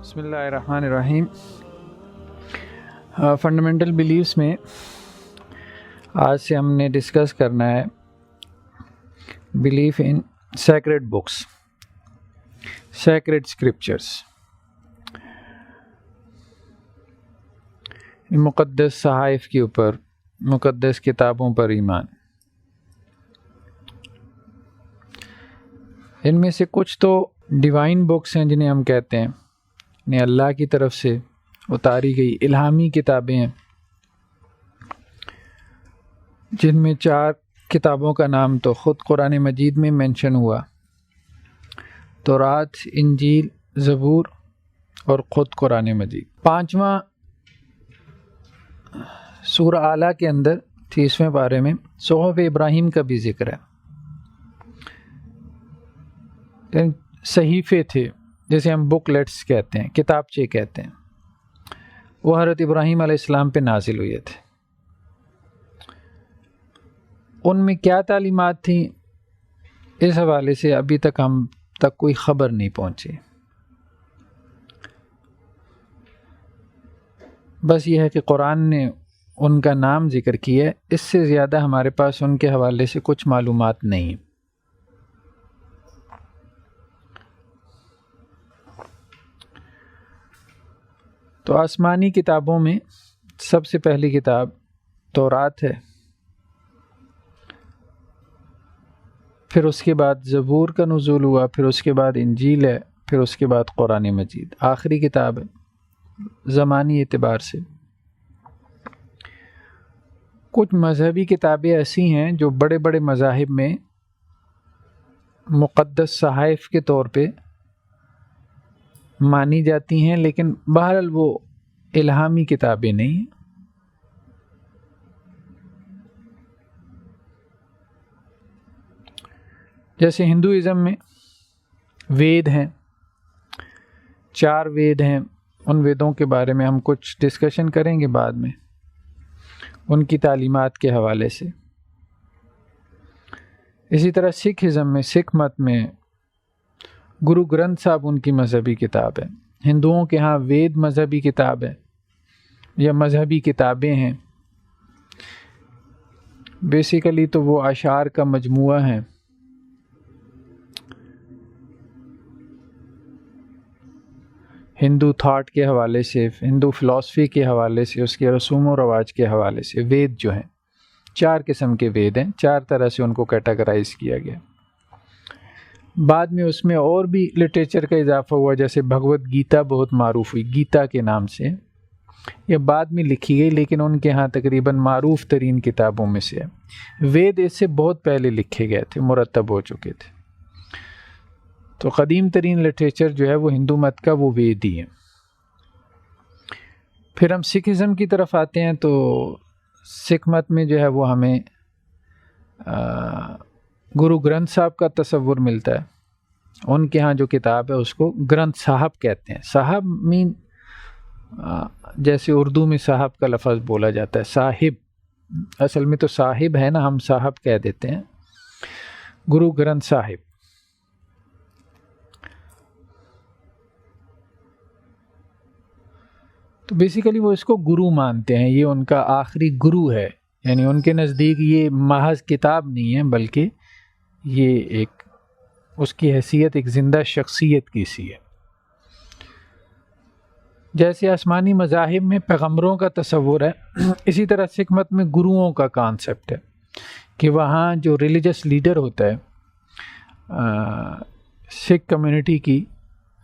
بسم اللہ الرحمن الرحیم۔ فنڈامنٹل بیلیفس میں آج سے ہم نے ڈسکس کرنا ہے بلیف ان سیکریڈ بکس، سیکریڈ اسکرپچرس، مقدس صحائف کے اوپر، مقدس کتابوں پر ایمان۔ ان میں سے کچھ تو ڈیوائن بکس ہیں جنہیں ہم کہتے ہیں، یعنی اللہ کی طرف سے اتاری گئی الہامی کتابیں ہیں، جن میں 4 کتابوں کا نام تو خود قرآن مجید میں مینشن ہوا، تورات، انجیل، زبور اور خود قرآن مجید۔ 5واں سورہ اعلیٰ کے اندر 30ویں پارے میں صحف ابراہیم کا بھی ذکر ہے۔ صحیفے تھے جیسے ہم بک لیٹس کہتے ہیں، کتابچے کہتے ہیں، وہ حضرت ابراہیم علیہ السلام پہ نازل ہوئے تھے۔ ان میں کیا تعلیمات تھیں، اس حوالے سے ابھی تک ہم تک کوئی خبر نہیں پہنچی۔ بس یہ ہے کہ قرآن نے ان کا نام ذکر کیا ہے، اس سے زیادہ ہمارے پاس ان کے حوالے سے کچھ معلومات نہیں۔ تو آسمانی کتابوں میں سب سے پہلی کتاب تورات ہے، پھر اس کے بعد زبور کا نزول ہوا، پھر اس کے بعد انجیل ہے، پھر اس کے بعد قرآن مجید آخری کتاب ہے زمانی اعتبار سے۔ کچھ مذہبی کتابیں ایسی ہیں جو بڑے بڑے مذاہب میں مقدس صحائف کے طور پہ مانی جاتی ہیں، لیکن بہرحال وہ الہامی کتابیں نہیں ہیں۔ جیسے ہندوازم میں وید ہیں، 4 وید ہیں، ان ویدوں کے بارے میں ہم کچھ ڈسکشن کریں گے بعد میں ان کی تعلیمات کے حوالے سے۔ اسی طرح سکھ ازم میں، سکھ مت میں گرو گرنتھ صاحب ان کی مذہبی کتاب ہے۔ ہندوؤں کے ہاں وید مذہبی کتاب ہے یا مذہبی کتابیں ہیں۔ بیسیکلی تو وہ اشعار کا مجموعہ ہیں۔ ہندو تھاٹ کے حوالے سے، ہندو فلسفی کے حوالے سے، اس کے رسوم و رواج کے حوالے سے وید جو ہیں، 4 قسم کے وید ہیں، 4 طرح سے ان کو کیٹاگرائز کیا گیا۔ بعد میں اس میں اور بھی لٹریچر کا اضافہ ہوا، جیسے بھگوت گیتا بہت معروف ہوئی گیتا کے نام سے، یہ بعد میں لکھی گئی لیکن ان کے ہاں تقریباً معروف ترین کتابوں میں سے ہے۔ وید اس سے بہت پہلے لکھے گئے تھے، مرتب ہو چکے تھے۔ تو قدیم ترین لٹریچر جو ہے وہ ہندو مت کا وہ وید ہی ہے۔ پھر ہم سکھ ازم کی طرف آتے ہیں تو سکھ مت میں جو ہے وہ ہمیں گرو گرنتھ صاحب کا تصور ملتا ہے۔ ان کے ہاں جو کتاب ہے اس کو گرنتھ صاحب کہتے ہیں۔ صاحب مین جیسے اردو میں صاحب کا لفظ بولا جاتا ہے، صاحب، اصل میں تو صاحب ہے نا، ہم صاحب کہہ دیتے ہیں۔ گرو گرنتھ صاحب، تو بیسیکلی وہ اس کو گرو مانتے ہیں، یہ ان کا آخری گرو ہے، یعنی ان کے نزدیک یہ محض کتاب نہیں ہے بلکہ یہ ایک اس کی حیثیت ایک زندہ شخصیت کی سی ہے۔ جیسے آسمانی مذاہب میں پیغمبروں کا تصور ہے، اسی طرح سکھ مت میں گروؤں کا کانسیپٹ ہے کہ وہاں جو ریلیجس لیڈر ہوتا ہے سکھ کمیونٹی کی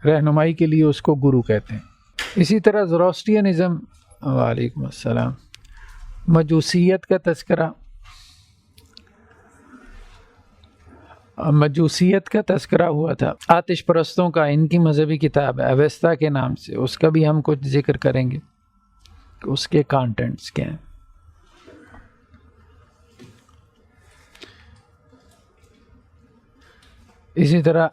رہنمائی کے لیے اس کو گرو کہتے ہیں۔ اسی طرح زوروسٹرینزم، وعلیکم السلام، مجوسیت کا تذکرہ، مجوسیت کا تذکرہ ہوا تھا، آتش پرستوں کا، ان کی مذہبی کتاب ہے اویستا کے نام سے، اس کا بھی ہم کچھ ذکر کریں گے کہ اس کے کانٹینٹس کیا ہیں۔ اسی طرح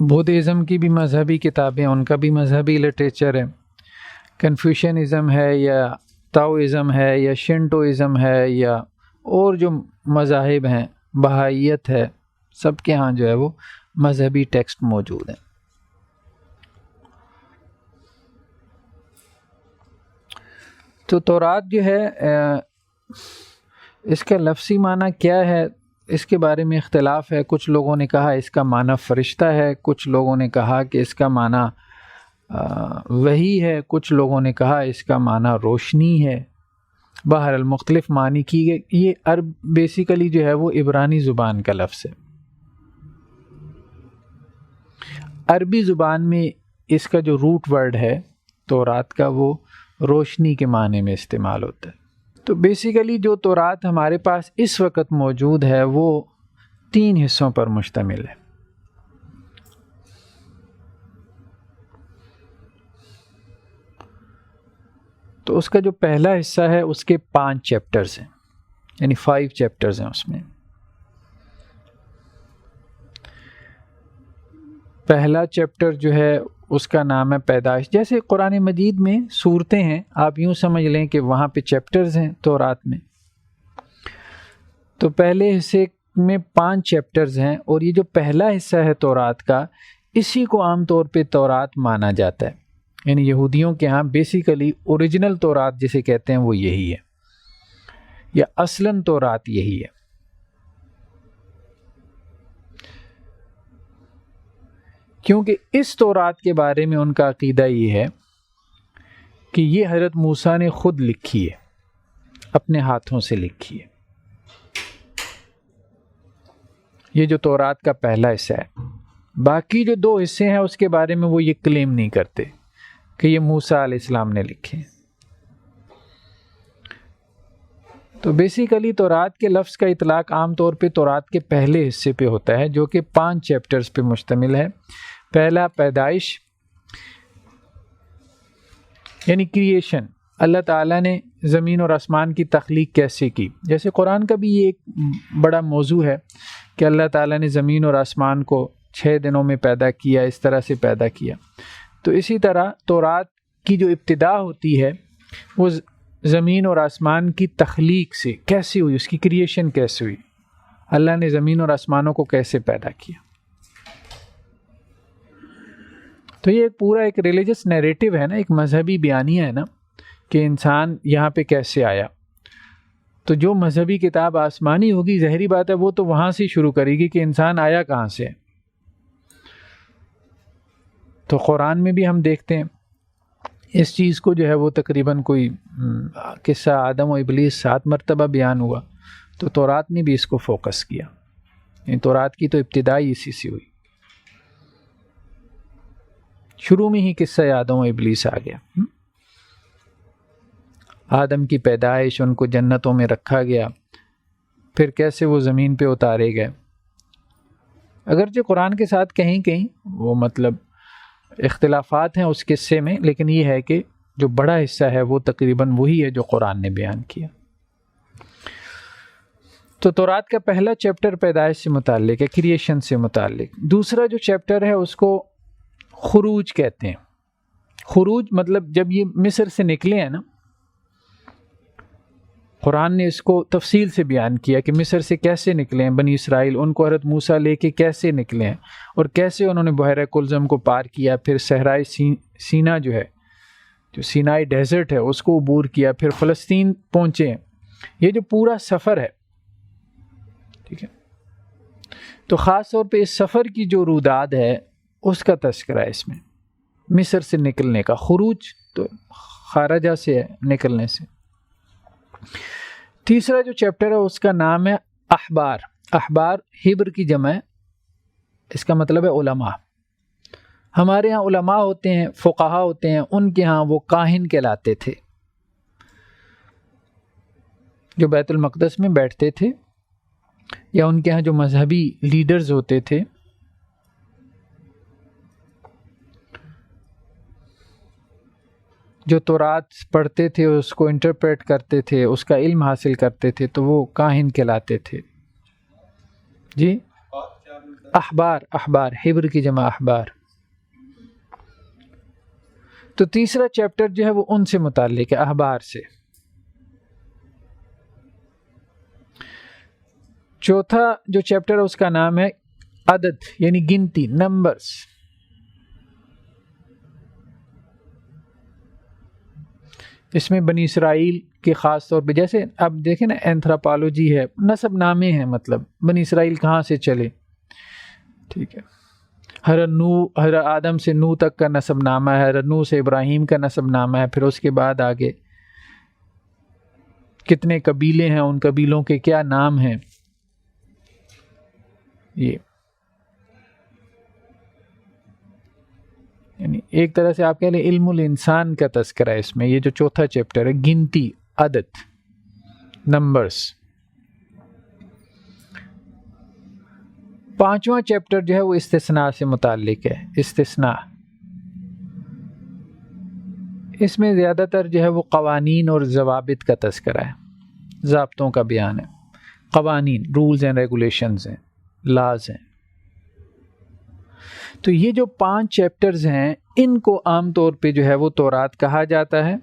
بودھزم کی بھی مذہبی کتابیں، ان کا بھی مذہبی لٹریچر ہے۔ کنفیوشنزم ہے یا تاؤزم ہے یا شنٹوازم ہے یا اور جو مذاہب ہیں، بہائیت ہے، سب کے ہاں جو ہے وہ مذہبی ٹیکسٹ موجود ہیں۔ تو تورات جو ہے اس کا لفظی معنی کیا ہے، اس کے بارے میں اختلاف ہے. کچھ لوگوں نے کہا اس کا معنی فرشتہ ہے، کچھ لوگوں نے کہا کہ اس کا معنی وحی ہے، کچھ لوگوں نے کہا اس کا معنی روشنی ہے. بہرحال مختلف معنی کی گئے. یہ بیسیکلی جو ہے وہ عبرانی زبان کا لفظ ہے. عربی زبان میں اس کا جو روٹ ورڈ ہے تورات کا، وہ روشنی کے معنی میں استعمال ہوتا ہے. تو بیسیکلی جو تورات ہمارے پاس اس وقت موجود ہے وہ 3 حصوں پر مشتمل ہے. تو اس کا جو پہلا حصہ ہے اس کے 5 چیپٹرز ہیں، یعنی 5 چیپٹرز ہیں. اس میں پہلا چیپٹر جو ہے اس کا نام ہے پیدائش. جیسے قرآن مجید میں سورتیں ہیں، آپ یوں سمجھ لیں کہ وہاں پہ چیپٹرز ہیں تورات میں. تو پہلے حصے میں 5 چیپٹرز ہیں، اور یہ جو پہلا حصہ ہے تورات کا، اسی کو عام طور پہ تورات مانا جاتا ہے. یعنی یہودیوں کے ہاں بیسیکلی اوریجنل تورات جسے کہتے ہیں وہ یہی ہے، یا اصلاً تورات یہی ہے. کیونکہ اس تورات کے بارے میں ان کا عقیدہ یہ ہے کہ یہ حضرت موسیٰ نے خود لکھی ہے، اپنے ہاتھوں سے لکھی ہے. یہ جو تورات کا پہلا حصہ ہے. باقی جو 2 حصے ہیں اس کے بارے میں وہ یہ کلیم نہیں کرتے کہ یہ موسیٰ علیہ السلام نے لکھے. تو بیسیکلی تورات کے لفظ کا اطلاق عام طور پہ تورات کے پہلے حصے پہ ہوتا ہے، جو کہ 5 چیپٹرز پہ مشتمل ہے. پہلا پیدائش، یعنی کریشن. اللہ تعالیٰ نے زمین اور آسمان کی تخلیق کیسے کی. جیسے قرآن کا بھی یہ ایک بڑا موضوع ہے کہ اللہ تعالیٰ نے زمین اور آسمان کو 6 دنوں میں پیدا کیا، اس طرح سے پیدا کیا. تو اسی طرح تورات کی جو ابتدا ہوتی ہے وہ زمین اور آسمان کی تخلیق سے کیسے ہوئی، اس کی کریشن کیسے ہوئی، اللہ نے زمین اور آسمانوں کو کیسے پیدا کیا. تو یہ پورا ایک ریلیجس نیریٹو ہے نا، ایک مذہبی بیانیہ ہے نا کہ انسان یہاں پہ کیسے آیا. تو جو مذہبی کتاب آسمانی ہوگی، ظاہری بات ہے وہ تو وہاں سے شروع کرے گی کہ انسان آیا کہاں سے. تو قرآن میں بھی ہم دیکھتے ہیں اس چیز کو جو ہے وہ تقریباً کوئی قصہ آدم و ابلیس 7 مرتبہ بیان ہوا. تو تورات نے بھی اس کو فوکس کیا. یعنی تورات کی تو ابتدائی اسی سے ہوئی، شروع میں ہی قصہ آدم و ابلیس آ گیا. آدم کی پیدائش، ان کو جنتوں میں رکھا گیا، پھر کیسے وہ زمین پہ اتارے گئے. اگرچہ قرآن کے ساتھ کہیں کہیں وہ مطلب اختلافات ہیں اس قصے میں، لیکن یہ ہے کہ جو بڑا حصہ ہے وہ تقریباً وہی ہے جو قرآن نے بیان کیا. تو تورات کا پہلا چیپٹر پیدائش سے متعلق ہے، کریشن سے متعلق. دوسرا جو چیپٹر ہے اس کو خروج کہتے ہیں. خروج مطلب جب یہ مصر سے نکلے ہیں نا، قرآن نے اس کو تفصیل سے بیان کیا کہ مصر سے کیسے نکلے ہیں بنی اسرائیل، ان کو حضرت موسیٰ لے کے کیسے نکلے ہیں، اور کیسے انہوں نے بحیرہ کلزم کو پار کیا، پھر صحرائے سینا جو ہے، جو سینائی ڈیزرٹ ہے، اس کو عبور کیا، پھر فلسطین پہنچے ہیں. یہ جو پورا سفر ہے، ٹھیک ہے، تو خاص طور پہ اس سفر کی جو روداد ہے اس کا تذکرہ ہے اس میں. مصر سے نکلنے کا، خروج تو خارجہ سے ہے، نکلنے سے. تیسرا جو چیپٹر ہے اس کا نام ہے احبار. احبار ہبر کی جمع ہے، اس کا مطلب ہے علماء. ہمارے ہاں علماء ہوتے ہیں، فقہا ہوتے ہیں، ان کے ہاں وہ کاہن کہلاتے تھے، جو بیت المقدس میں بیٹھتے تھے، یا ان کے ہاں جو مذہبی لیڈرز ہوتے تھے. جو تورات پڑھتے تھے، اس کو انٹرپریٹ کرتے تھے، اس کا علم حاصل کرتے تھے، تو وہ کاہن کہلاتے تھے. جی احبار، احبار ہبر کی جمع احبار. تو تیسرا چیپٹر جو ہے وہ ان سے متعلق ہے، احبار سے. چوتھا جو چیپٹر ہے اس کا نام ہے عدد، یعنی گنتی، نمبرز. اس میں بنی اسرائیل کے خاص طور پہ، جیسے اب دیکھیں نا اینتھراپالوجی ہے، نسب نامے ہیں، مطلب بنی اسرائیل کہاں سے چلے، ٹھیک ہے، حضرت آدم سے نوح تک کا نسب نامہ ہے، حضرت نوح سے ابراہیم کا نسب نامہ ہے، پھر اس کے بعد آگے کتنے قبیلے ہیں، ان قبیلوں کے کیا نام ہیں، یہ یعنی ایک طرح سے آپ کہہ لیں علم الانسان کا تذکرہ ہے اس میں. یہ جو چوتھا چیپٹر ہے، گنتی، عدد، نمبرز. پانچواں چیپٹر جو ہے وہ استثناء سے متعلق ہے. استثناء، اس میں زیادہ تر جو ہے وہ قوانین اور ضوابط کا تذکرہ ہے، ضابطوں کا بیان ہے. قوانین، رولز اینڈ ریگولیشنز ہیں، لاز ہیں. تو یہ جو 5 چیپٹرز ہیں ان کو عام طور پہ جو ہے وہ تورات کہا جاتا ہے.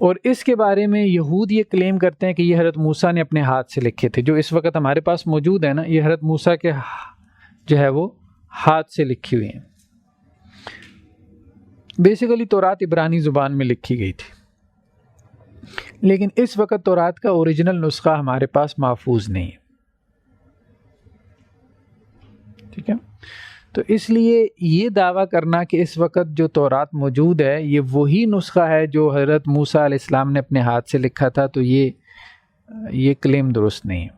اور اس کے بارے میں یہود یہ کلیم کرتے ہیں کہ یہ حضرت موسیٰ نے اپنے ہاتھ سے لکھے تھے. جو اس وقت ہمارے پاس موجود ہے نا، یہ حضرت موسیٰ کے جو ہے وہ ہاتھ سے لکھی ہوئی ہیں. بیسیکلی تورات عبرانی زبان میں لکھی گئی تھی، لیکن اس وقت تورات کا اوریجنل نسخہ ہمارے پاس محفوظ نہیں ہے. ٹھیک ہے، تو اس لیے یہ دعویٰ کرنا کہ اس وقت جو تورات موجود ہے یہ وہی نسخہ ہے جو حضرت موسیٰ علیہ السلام نے اپنے ہاتھ سے لکھا تھا، تو یہ کلیم درست نہیں ہے.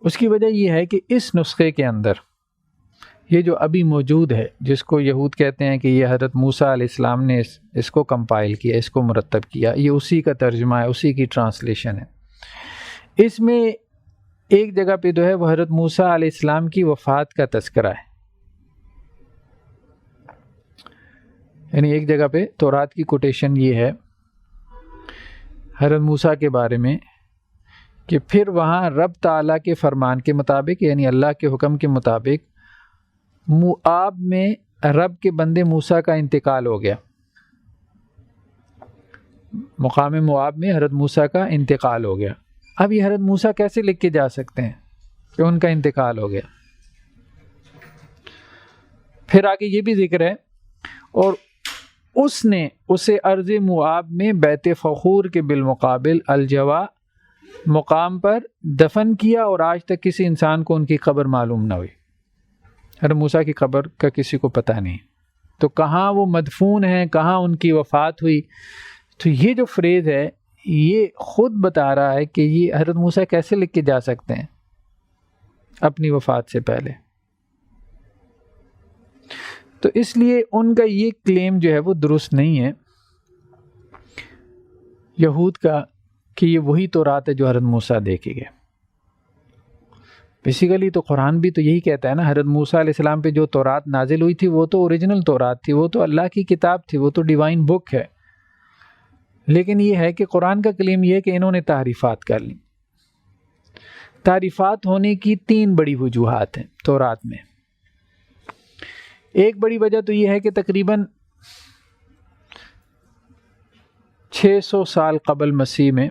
اس کی وجہ یہ ہے کہ اس نسخے کے اندر یہ جو ابھی موجود ہے، جس کو یہود کہتے ہیں کہ یہ حضرت موسیٰ علیہ السلام نے اس کو کمپائل کیا، اس کو مرتب کیا، یہ اسی کا ترجمہ ہے، اسی کی ٹرانسلیشن ہے. اس میں ایک جگہ پہ جو ہے وہ حضرت موسیٰ علیہ السلام کی وفات کا تذکرہ ہے. یعنی ایک جگہ پہ تورات کی کوٹیشن یہ ہے حضرت موسیٰ کے بارے میں کہ پھر وہاں رب تعالیٰ کے فرمان کے مطابق، یعنی اللہ کے حکم کے مطابق، موآب میں رب کے بندے موسیٰ کا انتقال ہو گیا. مقام موآب میں حضرت موسیٰ کا انتقال ہو گیا. اب یہ حضرت موسیٰ کیسے لکھ کے جا سکتے ہیں کہ ان کا انتقال ہو گیا؟ پھر آگے یہ بھی ذکر ہے، اور اس نے اسے ارض موآب میں بیت فخور کے بالمقابل الجوا مقام پر دفن کیا، اور آج تک کسی انسان کو ان کی قبر معلوم نہ ہوئی. حضرت موسیٰ کی قبر کا کسی کو پتہ نہیں، تو کہاں وہ مدفون ہیں، کہاں ان کی وفات ہوئی. تو یہ جو فریز ہے یہ خود بتا رہا ہے کہ یہ حضرت موسیٰ کیسے لکھ کے جا سکتے ہیں اپنی وفات سے پہلے. تو اس لیے ان کا یہ کلیم جو ہے وہ درست نہیں ہے یہود کا کہ یہ وہی تورات ہے جو حضرت موسیٰ دے کے گئے. بیسیکلی تو قرآن بھی تو یہی کہتا ہے نا، حضرت موسیٰ علیہ السلام پہ جو تورات نازل ہوئی تھی وہ تو اوریجنل تورات تھی، وہ تو اللہ کی کتاب تھی، وہ تو ڈیوائن بک ہے. لیکن یہ ہے کہ قرآن کا کلیم یہ ہے کہ انہوں نے تحریفات کر لی. تحریفات ہونے کی 3 بڑی وجوہات ہیں تورات میں. ایک بڑی وجہ تو یہ ہے کہ تقریباً 600 سال قبل مسیح میں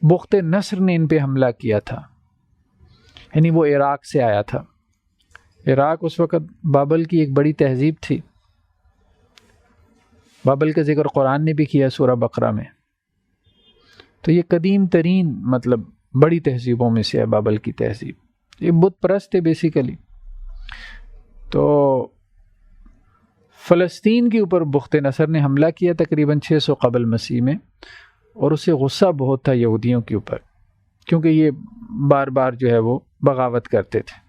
بخت نصر نے ان پہ حملہ کیا تھا. یعنی وہ عراق سے آیا تھا. عراق اس وقت بابل کی ایک بڑی تہذیب تھی. بابل کا ذکر قرآن نے بھی کیا سورہ بقرہ میں. تو یہ قدیم ترین مطلب بڑی تہذیبوں میں سے ہے بابل کی تہذیب. یہ بت پرست ہے بیسیکلی. تو فلسطین کے اوپر بخت نصر نے حملہ کیا تقریباً 600 قبل مسیح میں، اور اسے غصہ بہت تھا یہودیوں کے اوپر، کیونکہ یہ بار بار جو ہے وہ بغاوت کرتے تھے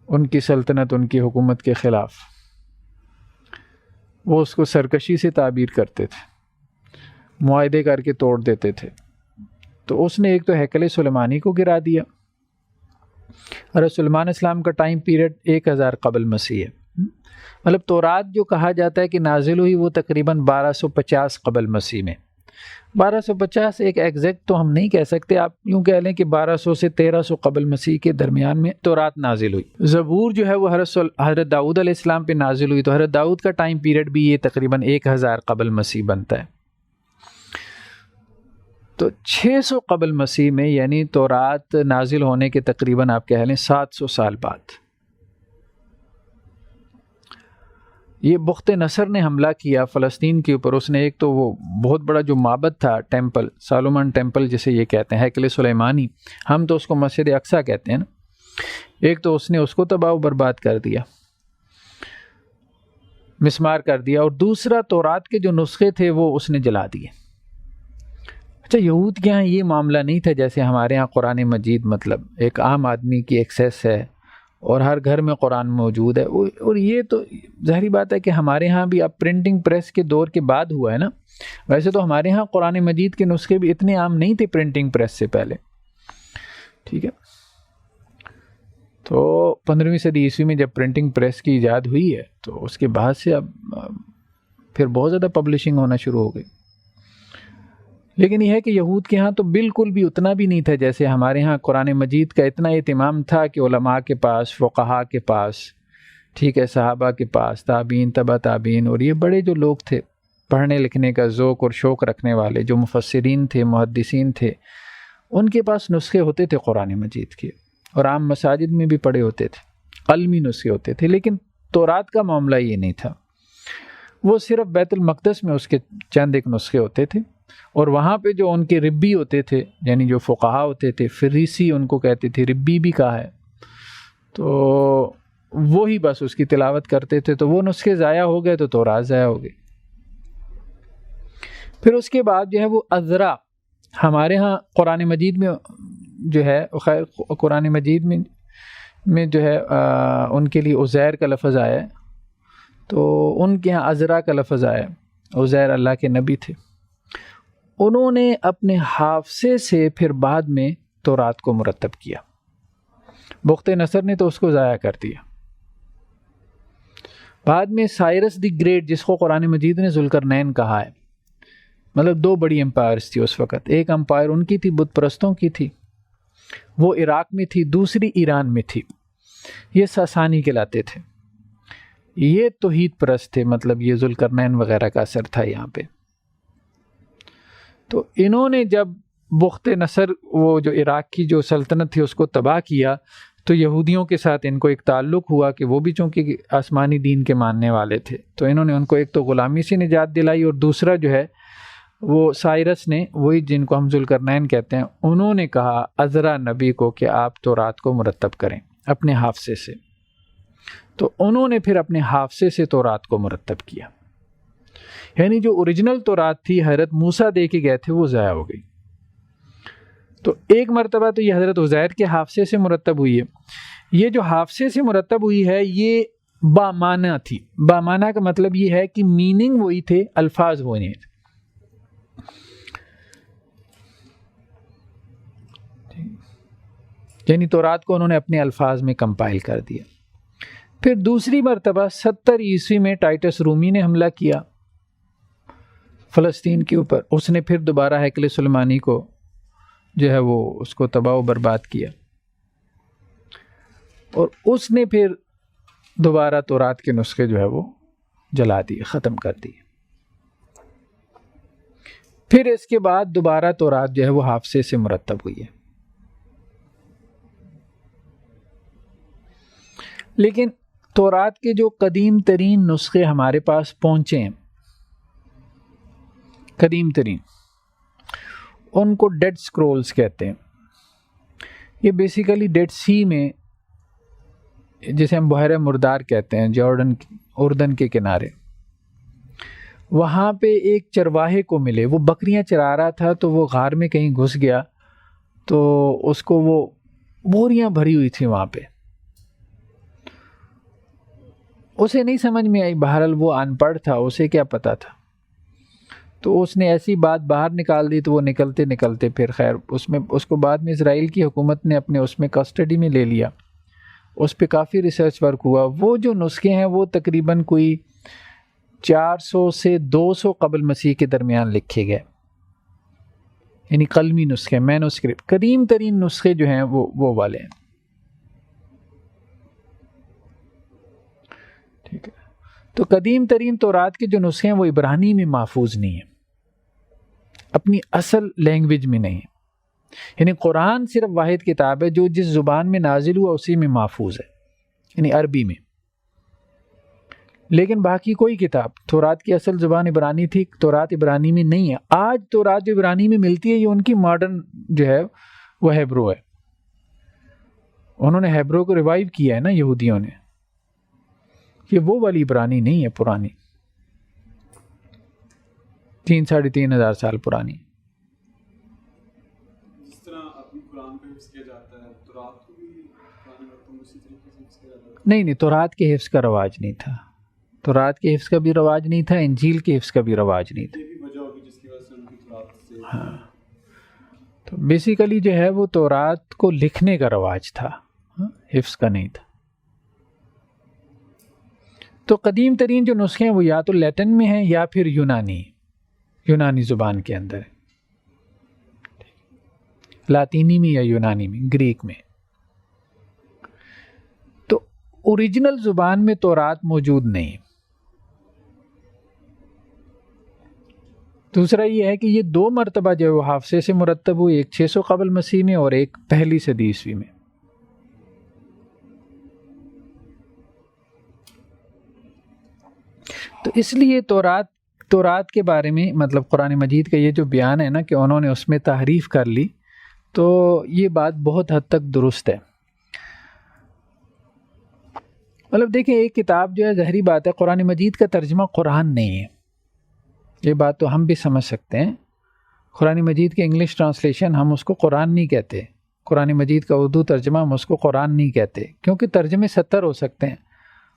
ان کی سلطنت، ان کی حکومت کے خلاف. وہ اس کو سرکشی سے تعبیر کرتے تھے، معاہدے کر کے توڑ دیتے تھے. تو اس نے ایک تو ہیکل سلیمانی کو گرا دیا. حضرت سلیمان اسلام کا ٹائم پیریڈ 1000 قبل مسیح ہے. مطلب تورات جو کہا جاتا ہے کہ نازل ہوئی وہ تقریباً 1250 قبل مسیح میں. 1250 ایک ایگزیکٹ تو ہم نہیں کہہ سکتے، آپ یوں کہہ لیں کہ 1200 سے 1300 قبل مسیح کے درمیان میں تورات نازل ہوئی. زبور جو ہے وہ حضرت داؤد علیہ السلام پہ نازل ہوئی، تو حضرت داؤد کا ٹائم پیریڈ بھی یہ تقریباً 1000 قبل مسیح بنتا ہے. تو 600 قبل مسیح میں یعنی تورات نازل ہونے کے تقریباً آپ کہہ لیں 700 سال بعد یہ بخت نصر نے حملہ کیا فلسطین کے اوپر. اس نے ایک تو وہ بہت بڑا جو معبد تھا ٹیمپل، سالومن ٹیمپل جسے یہ کہتے ہیں، ہیکل سلیمانی، ہم تو اس کو مسجد اقصیٰ کہتے ہیں نا، ایک تو اس نے اس کو تباہ و برباد کر دیا، مسمار کر دیا، اور دوسرا تورات کے جو نسخے تھے وہ اس نے جلا دیے. اچھا، یہود کے ہاں یہ معاملہ نہیں تھا جیسے ہمارے ہاں قرآن مجید مطلب ایک عام آدمی کی ایکسیس ہے اور ہر گھر میں قرآن موجود ہے. اور یہ تو ظاہری بات ہے کہ ہمارے ہاں بھی اب پرنٹنگ پریس کے دور کے بعد ہوا ہے نا. ویسے تو ہمارے ہاں قرآن مجید کے نسخے بھی اتنے عام نہیں تھے پرنٹنگ پریس سے پہلے، ٹھیک ہے. تو 15ویں صدی عیسوی میں جب پرنٹنگ پریس کی ایجاد ہوئی ہے تو اس کے بعد سے اب پھر بہت زیادہ پبلشنگ ہونا شروع ہو گئی. لیکن یہ ہے کہ یہود کے ہاں تو بالکل بھی اتنا بھی نہیں تھا جیسے ہمارے ہاں. قرآن مجید کا اتنا اہتمام تھا کہ علماء کے پاس، فقہاء کے پاس، ٹھیک ہے، صحابہ کے پاس، تابعین، تبع تابعین، اور یہ بڑے جو لوگ تھے پڑھنے لکھنے کا ذوق اور شوق رکھنے والے، جو مفسرین تھے، محدثین تھے، ان کے پاس نسخے ہوتے تھے قرآن مجید کے، اور عام مساجد میں بھی پڑھے ہوتے تھے، علمی نسخے ہوتے تھے. لیکن تورات کا معاملہ یہ نہیں تھا. وہ صرف بیت المقدس میں اس کے چند ایک نسخے ہوتے تھے، اور وہاں پہ جو ان کے ربی ہوتے تھے، یعنی جو فقہاء ہوتے تھے، فریسی ان کو کہتے تھے، ربی بھی کہا ہے، تو وہی بس اس کی تلاوت کرتے تھے. تو وہ نسخے ضائع ہو گئے تو تورات ضائع ہو گئی. پھر اس کے بعد جو ہے وہ عذرا، ہمارے ہاں قرآن مجید میں جو ہے، خیر قرآن مجید میں جو ہے ان کے لیے عزیر کا لفظ آیا ہے، تو ان کے ہاں عذرا کا لفظ آیا. عزیر اللہ کے نبی تھے. انہوں نے اپنے حافظے سے پھر بعد میں تورات کو مرتب کیا. بخت نصر نے تو اس کو ضائع کر دیا. بعد میں سائرس دی گریٹ، جس کو قرآن مجید نے ذوالقرنین کہا ہے، مطلب دو بڑی امپائرز تھی اس وقت. ایک امپائر ان کی تھی بت پرستوں کی تھی، وہ عراق میں تھی، دوسری ایران میں تھی. یہ ساسانی کہلاتے تھے. یہ توحید پرست تھے، مطلب یہ ذوالقرنین وغیرہ کا اثر تھا یہاں پہ. تو انہوں نے جب بخت نصر، وہ جو عراق کی جو سلطنت تھی، اس کو تباہ کیا، تو یہودیوں کے ساتھ ان کو ایک تعلق ہوا کہ وہ بھی چونکہ آسمانی دین کے ماننے والے تھے، تو انہوں نے ان کو ایک تو غلامی سے نجات دلائی، اور دوسرا جو ہے وہ سائرس نے، وہی جن کو ہم ذوالقرنین کہتے ہیں، انہوں نے کہا عذرا نبی کو کہ آپ تورات کو مرتب کریں اپنے حافظے سے. تو انہوں نے پھر اپنے حافظے سے تورات کو مرتب کیا. یعنی جو اوریجنل تورات تھی حضرت موسیٰ دے کے گئے تھے، وہ ضائع ہو گئی. تو ایک مرتبہ تو یہ حضرت عزیر کے حافظے سے مرتب ہوئی ہے. یہ جو حافظے سے مرتب ہوئی ہے یہ بامعنی تھی. بامعنی کا مطلب یہ ہے کہ میننگ وہی تھے، الفاظ وہ نہیں تھے. یعنی تورات کو انہوں نے اپنے الفاظ میں کمپائل کر دیا. پھر دوسری مرتبہ 70 عیسوی میں ٹائٹس رومی نے حملہ کیا فلسطین کے اوپر. اس نے پھر دوبارہ ہیکل سلیمانی کو جو ہے وہ اس کو تباہ و برباد کیا، اور اس نے پھر دوبارہ تورات کے نسخے جو ہے وہ جلا دیے، ختم کر دیے. پھر اس کے بعد دوبارہ تورات جو ہے وہ حافظے سے مرتب ہوئی ہے. لیکن تورات کے جو قدیم ترین نسخے ہمارے پاس پہنچے ہیں، قدیم ترین، ان کو ڈیڈ سکرولز کہتے ہیں. یہ بیسیکلی ڈیڈ سی میں، جسے ہم بحیرہ مردار کہتے ہیں، جارڈن اردن کے کنارے، وہاں پہ ایک چرواہے کو ملے. وہ بکریاں چرا رہا تھا تو وہ غار میں کہیں گھس گیا، تو اس کو وہ بوریاں بھری ہوئی تھی وہاں پہ. اسے نہیں سمجھ میں آئی، بہرحال وہ ان پڑھ تھا، اسے کیا پتہ تھا. تو اس نے ایسی بات باہر نکال دی، تو وہ نکلتے نکلتے پھر خیر اس کو بعد میں اسرائیل کی حکومت نے اپنے اس میں کسٹڈی میں لے لیا. اس پہ کافی ریسرچ ورک ہوا. وہ جو نسخے ہیں وہ تقریباً کوئی 400 سے 200 قبل مسیح کے درمیان لکھے گئے، یعنی قلمی نسخے، مینوسکرپٹ. قدیم ترین نسخے جو ہیں وہ والے ہیں. ٹھیک ہے. تو قدیم ترین تورات کے جو نسخے ہیں وہ عبرانی میں محفوظ نہیں ہیں، اپنی اصل لینگویج میں نہیں. یعنی قرآن صرف واحد کتاب ہے جو جس زبان میں نازل ہوا اسی میں محفوظ ہے، یعنی عربی میں. لیکن باقی کوئی کتاب، تورات کی اصل زبان عبرانی تھی، تورات عبرانی میں نہیں ہے. آج تورات جو عبرانی میں ملتی ہے یہ ان کی ماڈرن جو ہے وہ ہیبرو ہے. انہوں نے ہیبرو کو ریوائیو کیا ہے نا یہودیوں نے. یہ وہ والی عبرانی نہیں ہے پرانی، 3,500 سال پرانی. جس طرح ابھی قرآن کا حفظ کیا جاتا ہے، تورات کو بھی قرآن میں اسی طریقے سے حفظ کیا جاتا ہے؟ نہیں، تورات کے حفظ کا رواج نہیں تھا. تورات کے حفظ کا بھی رواج نہیں تھا، انجیل کے حفظ کا بھی رواج نہیں تھا. یہ بھی وجہ ہوگی جس کی وجہ سے ان کی تورات سے. ہاں، تو بیسیکلی جو ہے وہ تورات کو لکھنے کا رواج تھا، حفظ کا نہیں تھا. تو قدیم ترین جو نسخے ہیں وہ یا تو لیٹن میں ہیں یا پھر یونانی زبان کے اندر ہے، لاطینی میں یا یونانی میں، گریک میں. تو اوریجنل زبان میں تورات موجود نہیں. دوسرا یہ ہے کہ یہ 2 مرتبہ جو ہے وہ حافظے سے مرتب ہوئی، ایک 600 قبل مسیح میں اور ایک پہلی صدی عیسوی میں. تو اس لیے تورات کے بارے میں مطلب قرآن مجید کا یہ جو بیان ہے نا کہ انہوں نے اس میں تحریف کر لی، تو یہ بات بہت حد تک درست ہے. مطلب دیکھیں، ایک کتاب جو ہے ظاہری بات ہے قرآن مجید کا ترجمہ قرآن نہیں ہے، یہ بات تو ہم بھی سمجھ سکتے ہیں. قرآن مجید کے انگلش ٹرانسلیشن ہم اس کو قرآن نہیں کہتے، قرآن مجید کا اردو ترجمہ ہم اس کو قرآن نہیں کہتے، کیونکہ ترجمے 70 ہو سکتے ہیں،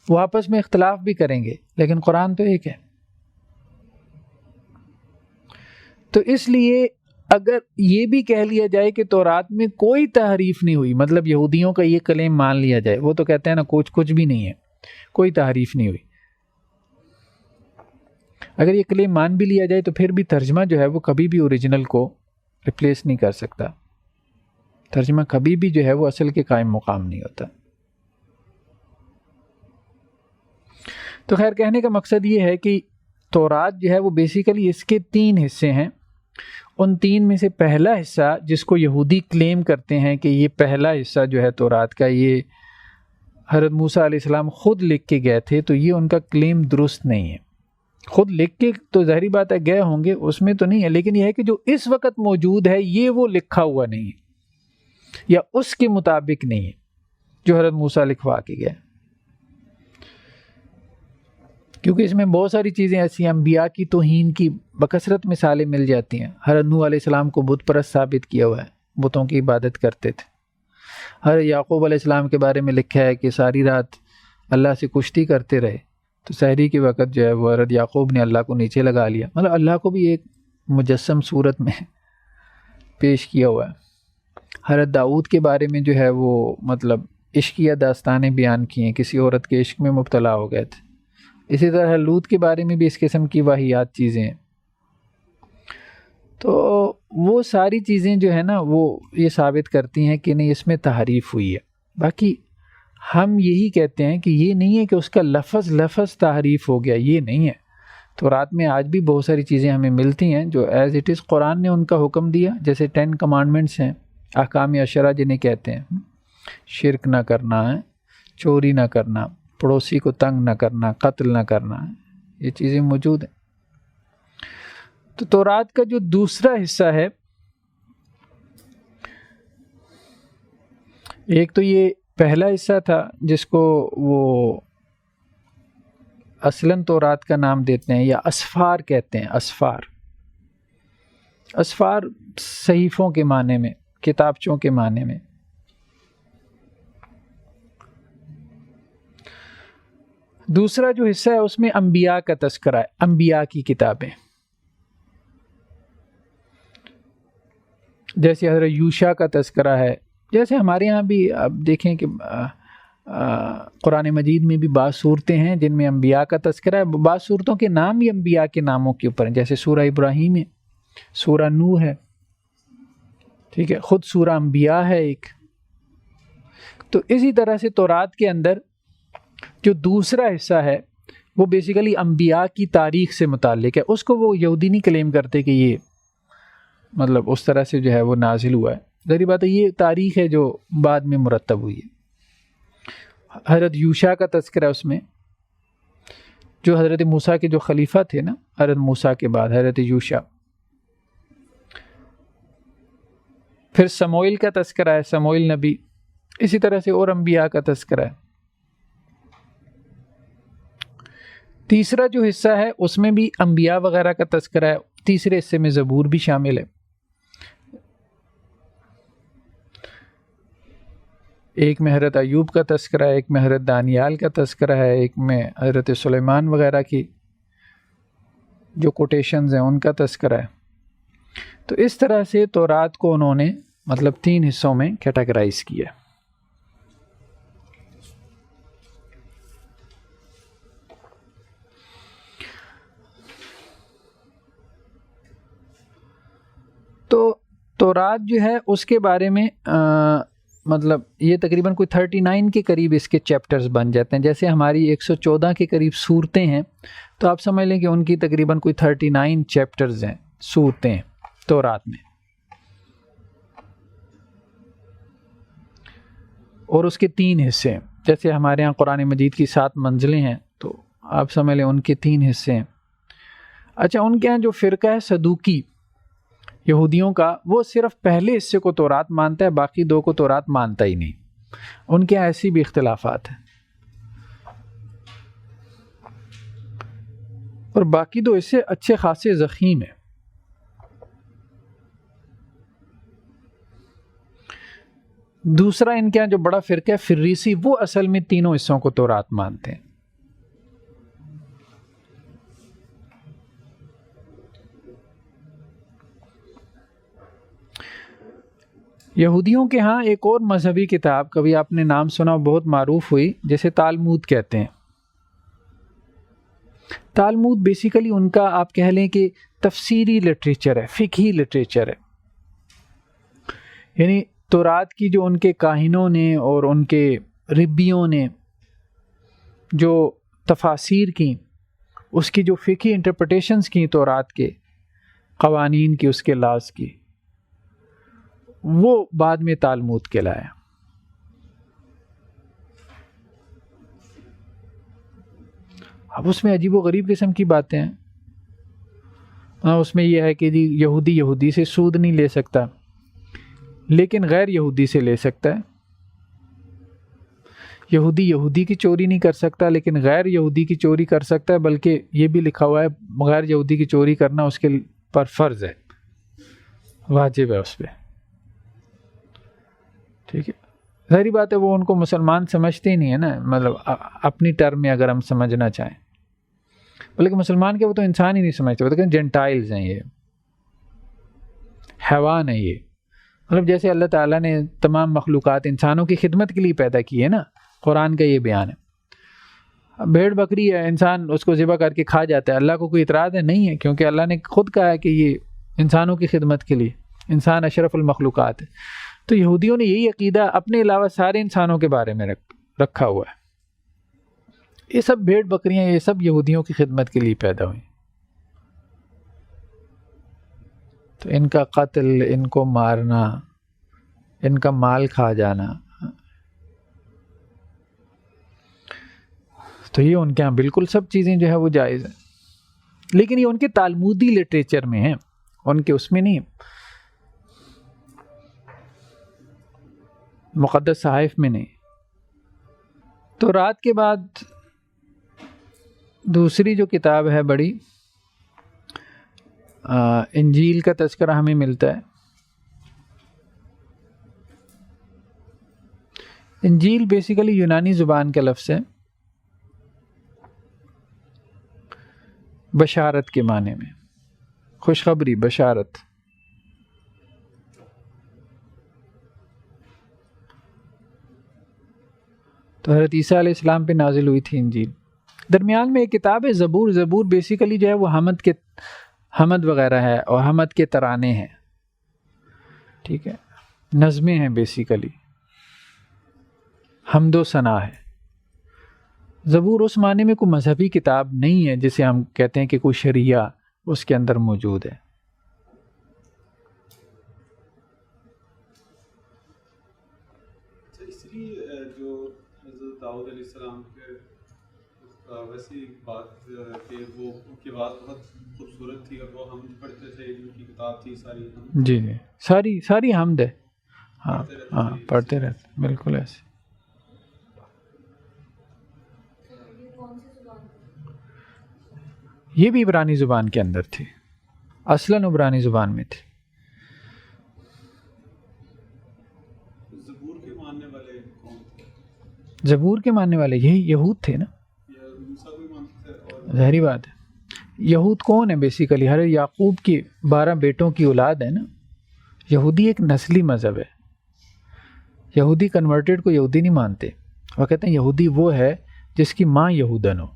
وہ آپس میں اختلاف بھی کریں گے، لیکن قرآن تو ایک ہے. تو اس لیے اگر یہ بھی کہہ لیا جائے کہ تورات میں کوئی تحریف نہیں ہوئی، مطلب یہودیوں کا یہ کلیم مان لیا جائے، وہ تو کہتے ہیں نا کچھ بھی نہیں ہے، کوئی تحریف نہیں ہوئی. اگر یہ کلیم مان بھی لیا جائے تو پھر بھی ترجمہ جو ہے وہ کبھی بھی اوریجنل کو ریپلیس نہیں کر سکتا. ترجمہ کبھی بھی جو ہے وہ اصل کے قائم مقام نہیں ہوتا. تو خیر، کہنے کا مقصد یہ ہے کہ تورات جو ہے وہ بیسیکلی اس کے 3 حصے ہیں. ان 3 میں سے پہلا حصہ جس کو یہودی کلیم کرتے ہیں کہ یہ پہلا حصہ جو ہے تورات کا، یہ حضرت موسیٰ علیہ السلام خود لکھ کے گئے تھے، تو یہ ان کا کلیم درست نہیں ہے. خود لکھ کے تو ظاہری بات ہے گئے ہوں گے، اس میں تو نہیں ہے، لیکن یہ ہے کہ جو اس وقت موجود ہے یہ وہ لکھا ہوا نہیں ہے یا اس کے مطابق نہیں ہے جو حضرت موسیٰ لکھوا کے گئے. کیونکہ اس میں بہت ساری چیزیں ایسی ہیں، انبیاء کی توہین کی بکثرت مثالیں مل جاتی ہیں. حضرت نوح علیہ السلام کو بت پرست ثابت کیا ہوا ہے، بتوں کی عبادت کرتے تھے. حضرت یعقوب علیہ السلام کے بارے میں لکھا ہے کہ ساری رات اللہ سے کشتی کرتے رہے، تو سحری کے وقت جو ہے وہ حضرت یعقوب نے اللہ کو نیچے لگا لیا، مطلب اللہ کو بھی ایک مجسم صورت میں پیش کیا ہوا ہے. حضرت داؤد کے بارے میں جو ہے وہ مطلب عشقیہ داستانیں بیان کی ہیں، کسی عورت کے عشق میں مبتلا ہو گئے تھے. اسی طرح لوط کے بارے میں بھی اس قسم کی واہیات چیزیں ہیں. تو وہ ساری چیزیں جو ہے نا وہ یہ ثابت کرتی ہیں کہ نہیں اس میں تحریف ہوئی ہے. باقی ہم یہی کہتے ہیں کہ یہ نہیں ہے کہ اس کا لفظ تحریف ہو گیا، یہ نہیں ہے. تو رات میں آج بھی بہت ساری چیزیں ہمیں ملتی ہیں جو ایز اٹ از قرآن نے ان کا حکم دیا، جیسے 10 کمانڈمنٹس ہیں، احکام عشرہ جنہیں کہتے ہیں. شرک نہ کرنا ہے، چوری نہ کرنا، پڑوسی کو تنگ نہ کرنا، قتل نہ کرنا، یہ چیزیں موجود ہیں. تو تورات کا جو دوسرا حصہ ہے، ایک تو یہ پہلا حصہ تھا جس کو وہ اصلاً تورات کا نام دیتے ہیں یا اسفار کہتے ہیں. اسفار صحیفوں کے معنی میں، کتابچوں کے معنی میں. دوسرا جو حصہ ہے اس میں انبیاء کا تذکرہ ہے، انبیاء کی کتابیں، جیسے حضرت یوشع کا تذکرہ ہے. جیسے ہمارے ہاں بھی آپ دیکھیں کہ قرآن مجید میں بھی بعض صورتیں ہیں جن میں انبیاء کا تذکرہ ہے، بعض صورتوں کے نام ہی انبیاء کے ناموں کے اوپر ہیں، جیسے سورہ ابراہیم ہے، سورہ نوح ہے، ٹھیک ہے، خود سورہ انبیاء ہے ایک. تو اسی طرح سے تورات کے اندر جو دوسرا حصہ ہے وہ بیسیکلی انبیاء کی تاریخ سے متعلق ہے. اس کو وہ یہودی نہیں کلیم کرتے کہ یہ مطلب اس طرح سے جو ہے وہ نازل ہوا ہے. ظاہری بات ہے یہ تاریخ ہے جو بعد میں مرتب ہوئی ہے. حضرت یوشع کا تذکرہ اس میں. جو حضرت موسیٰ کے جو خلیفہ تھے نا، حضرت موسیٰ کے بعد حضرت یوشع. پھر سموئیل کا تذکرہ ہے، سموئیل نبی. اسی طرح سے اور انبیاء کا تذکرہ ہے. تیسرا جو حصہ ہے اس میں بھی انبیاء وغیرہ کا تذکرہ ہے. تیسرے حصے میں زبور بھی شامل ہے. ایک میں حضرت ایوب کا تذکرہ ہے، ایک میں حضرت دانیال کا تذکرہ ہے، ایک میں حضرت سلیمان وغیرہ کی جو کوٹیشنز ہیں ان کا تذکرہ ہے. تو اس طرح سے تورات کو انہوں نے مطلب 3 حصوں میں کیٹاگرائز کیا. تو تورات جو ہے اس کے بارے میں مطلب یہ تقریباً کوئی 39 کے قریب اس کے چیپٹرز بن جاتے ہیں. جیسے ہماری 114 کے قریب سورتیں ہیں، تو آپ سمجھ لیں کہ ان کی تقریباً کوئی 39 چیپٹرز ہیں، سورتیں تورات میں. اور اس کے 3 حصے ہیں. جیسے ہمارے ہاں قرآن مجید کی 7 منزلیں ہیں، تو آپ سمجھ لیں ان کے 3 حصے ہیں. اچھا، ان کے ہاں جو فرقہ ہے صدوقی یہودیوں کا، وہ صرف پہلے حصے کو تورات مانتا ہے، باقی 2 کو تورات مانتا ہی نہیں. ان کے ایسی بھی اختلافات ہیں. اور باقی 2 حصے اچھے خاصے ضخیم ہیں. دوسرا ان کے یہاں جو بڑا فرقہ ہے فریسی، وہ اصل میں تینوں حصوں کو تورات مانتے ہیں. یہودیوں کے ہاں ایک اور مذہبی کتاب، کبھی آپ نے نام سنا، بہت معروف ہوئی، جیسے تالمود کہتے ہیں. تالمود بیسیکلی ان کا آپ کہہ لیں کہ تفسیری لٹریچر ہے، فقہی لٹریچر ہے. یعنی تورات کی جو ان کے کاہنوں نے اور ان کے ربیوں نے جو تفاسیر کی، اس کی جو فقہی انٹرپریٹیشنز کی تورات کے قوانین کی، اس کے لاز کی، وہ بعد میں تالمود کہلایا. اب اس میں عجیب و غریب قسم کی باتیں ہیں. اس میں یہ ہے کہ جی یہودی سے سود نہیں لے سکتا، لیکن غیر یہودی سے لے سکتا ہے. یہودی کی چوری نہیں کر سکتا، لیکن غیر یہودی کی چوری کر سکتا ہے. بلکہ یہ بھی لکھا ہوا ہے غیر یہودی کی چوری کرنا اس کے پر فرض ہے، واجب ہے اس پہ. ٹھیک ہے، ظاہری بات ہے وہ ان کو مسلمان سمجھتے ہی نہیں ہے نا، مطلب اپنی ٹرم میں اگر ہم سمجھنا چاہیں. بلکہ مسلمان کے وہ تو انسان ہی نہیں سمجھتے، وہ تو کہیں جنٹائلز ہیں، یہ حیوان ہے. یہ مطلب جیسے اللہ تعالیٰ نے تمام مخلوقات انسانوں کی خدمت کے لیے پیدا کی ہے نا، قرآن کا یہ بیان ہے. بھیڑ بکری ہے، انسان اس کو ذبح کر کے کھا جاتا ہے، اللہ کو کوئی اعتراض ہے؟ نہیں ہے، کیونکہ اللہ نے خود کہا ہے کہ یہ انسانوں کی خدمت کے لیے، انسان اشرف المخلوقات ہے. تو یہودیوں نے یہی عقیدہ اپنے علاوہ سارے انسانوں کے بارے میں رکھا ہوا ہے. یہ سب بھیڑ بکریاں، یہ سب یہودیوں کی خدمت کے لیے پیدا ہوئی. تو ان کا قتل، ان کو مارنا، ان کا مال کھا جانا، تو یہ ان کے ہاں بالکل سب چیزیں جو ہے وہ جائز ہیں. لیکن یہ ان کے تالمودی لٹریچر میں ہیں، ان کے اس میں نہیں، مقدس صحائف میں نہیں. تو رات کے بعد دوسری جو کتاب ہے بڑی، انجیل کا تذکرہ ہمیں ملتا ہے. انجیل بیسیکلی یونانی زبان کا لفظ ہے، بشارت کے معنی میں، خوشخبری، بشارت. تو حضرت عیسیٰ علیہ السلام پہ نازل ہوئی تھی انجیل. درمیان میں ایک کتاب ہے زبور. زبور بیسیکلی جو ہے وہ حمد وغیرہ ہے اور حمد کے ترانے ہیں. ٹھیک ہے، نظمیں ہیں، بیسیکلی حمد و ثنا ہے. زبور اس معنی میں کوئی مذہبی کتاب نہیں ہے جسے ہم کہتے ہیں کہ کوئی شریعہ اس کے اندر موجود ہے. اس لیے جو حضرت داؤد علیہ السلام کے ویسی بات کہ وہ ان کی آواز بہت خوبصورت تھی اور وہ ہم پڑھتے تھے، ان کی کتاب تھی ساری ہم جی جی، ساری حمد ہے، ہاں ہاں پڑھتے رہتے، بالکل ایسے. یہ بھی عبرانی زبان کے اندر تھی، اصلاً عبرانی زبان میں تھی. زبور کے ماننے والے کون تھے؟ زبور کے ماننے والے یہی یہود تھے نا، یا موسیٰ کو بھی مانتے تھے؟ اور ظاہری بات ہے. یہود کون ہے بیسیکلی؟ حضرت یعقوب کی 12 بیٹوں کی اولاد ہے نا. یہودی ایک نسلی مذہب ہے. یہودی کنورٹڈ کو یہودی نہیں مانتے، وہ کہتے ہیں یہودی وہ ہے جس کی ماں یہودن ہو.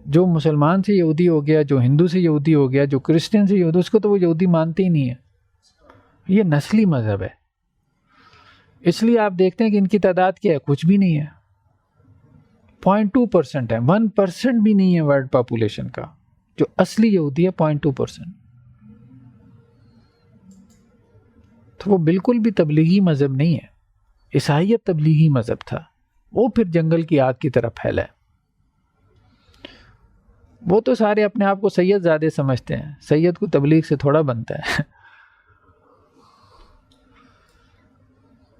جو مسلمان سے یہودی ہو گیا، جو ہندو سے یہودی ہو گیا، جو کرسچن سے یہودی، اس کو تو وہ یہودی مانتے ہی نہیں ہے. یہ نسلی مذہب ہے. اس لیے آپ دیکھتے ہیں کہ ان کی تعداد کیا ہے، کچھ بھی نہیں ہے، 0.2% ہے، 1% بھی نہیں ہے ورلڈ پاپولیشن کا. جو اصلی یہودی ہے 0.2%. تو وہ بالکل بھی تبلیغی مذہب نہیں ہے. عیسائیت تبلیغی مذہب تھا، وہ پھر جنگل کی آگ کی طرف پھیلا ہے. وہ تو سارے اپنے آپ کو سید زادے سمجھتے ہیں، سید کو تبلیغ سے تھوڑا بنتا ہے.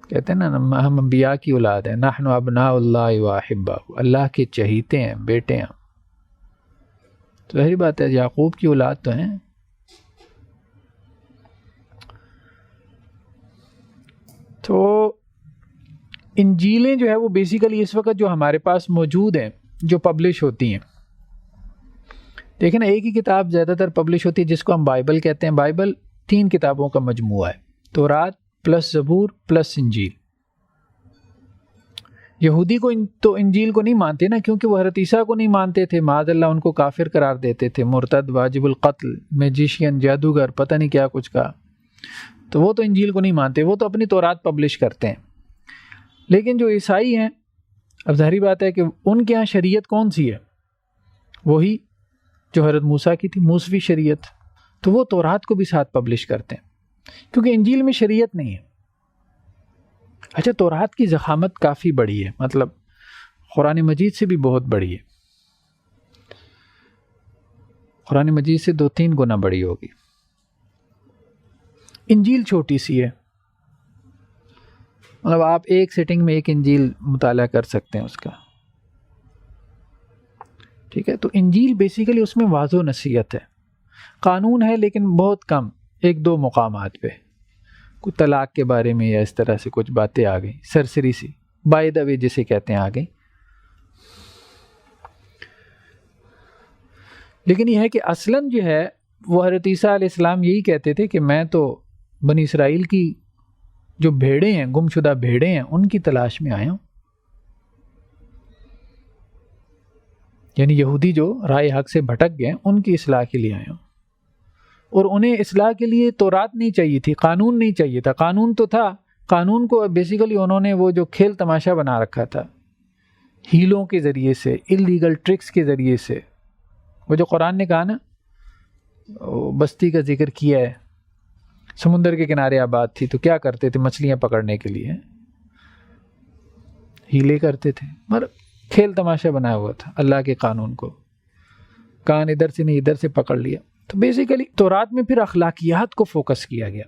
کہتے ہیں نا ہم انبیاء کی اولاد ہیں، نحن ابناء اللہ و احباء، اللہ کے چہیتے ہیں، بیٹے ہیں. تو ظاہری بات ہے یعقوب کی اولاد تو ہیں. تو انجیلیں جو ہے وہ بیسیکلی اس وقت جو ہمارے پاس موجود ہیں، جو پبلش ہوتی ہیں، دیکھیں نا ایک ہی کتاب زیادہ تر پبلش ہوتی ہے جس کو ہم بائبل کہتے ہیں. بائبل 3 کتابوں کا مجموعہ ہے، تورات پلس زبور پلس انجیل. یہودی کو تو انجیل کو نہیں مانتے نا، کیونکہ وہ حضرت عیسیٰ کو نہیں مانتے تھے، معاذ اللہ ان کو کافر قرار دیتے تھے، مرتد، واجب القتل، میجیشین، جادوگر، پتہ نہیں کیا کچھ کہا. تو وہ تو انجیل کو نہیں مانتے، وہ تو اپنی تورات پبلش کرتے ہیں. لیکن جو عیسائی ہیں، اب ظاہری بات ہے کہ ان کے ہاں شریعت کون سی ہے؟ وہی جو حضرت موسیٰ کی تھی، موسوی شریعت. تو وہ تورات کو بھی ساتھ پبلش کرتے ہیں، کیونکہ انجیل میں شریعت نہیں ہے. اچھا، تورات کی ضخامت کافی بڑی ہے، مطلب قرآن مجید سے بھی بہت بڑی ہے، قرآن مجید سے 2-3 گنا بڑی ہوگی. انجیل چھوٹی سی ہے، مطلب آپ ایک سیٹنگ میں ایک انجیل مطالعہ کر سکتے ہیں اس کا. ٹھیک ہے، تو انجیل بیسیکلی اس میں واضح و نصیحت ہے، قانون ہے لیکن بہت کم، 1-2 مقامات پہ کوئی طلاق کے بارے میں یا اس طرح سے کچھ باتیں آ گئی سرسری سی، بائی دا وے جسے کہتے ہیں، آ گئی. لیکن یہ ہے کہ اصلاً جو ہے وہ حضرت عیسیٰ علیہ السلام یہی کہتے تھے کہ میں تو بنی اسرائیل کی جو بھیڑیں ہیں، گم شدہ بھیڑیں ہیں، ان کی تلاش میں آیا ہوں. یعنی یہودی جو رائے حق سے بھٹک گئے ان کی اصلاح کے لیے آیا ہوں. اور انہیں اصلاح کے لیے تورات نہیں چاہیے تھی، قانون نہیں چاہیے تھا. قانون تو تھا، قانون کو بیسیکلی انہوں نے وہ جو کھیل تماشا بنا رکھا تھا، ہیلوں کے ذریعے سے، اللیگل ٹرکس کے ذریعے سے. وہ جو قرآن نے کہا نا، بستی کا ذکر کیا ہے، سمندر کے کنارے آباد تھی، تو کیا کرتے تھے؟ مچھلیاں پکڑنے کے لیے ہیلے کرتے تھے، مگر کھیل تماشا بنایا ہوا تھا اللہ کے قانون کو. کان ادھر سے نہیں ادھر سے پکڑ لیا. تو بیسیکلی تورات میں پھر اخلاقیات کو فوکس کیا گیا.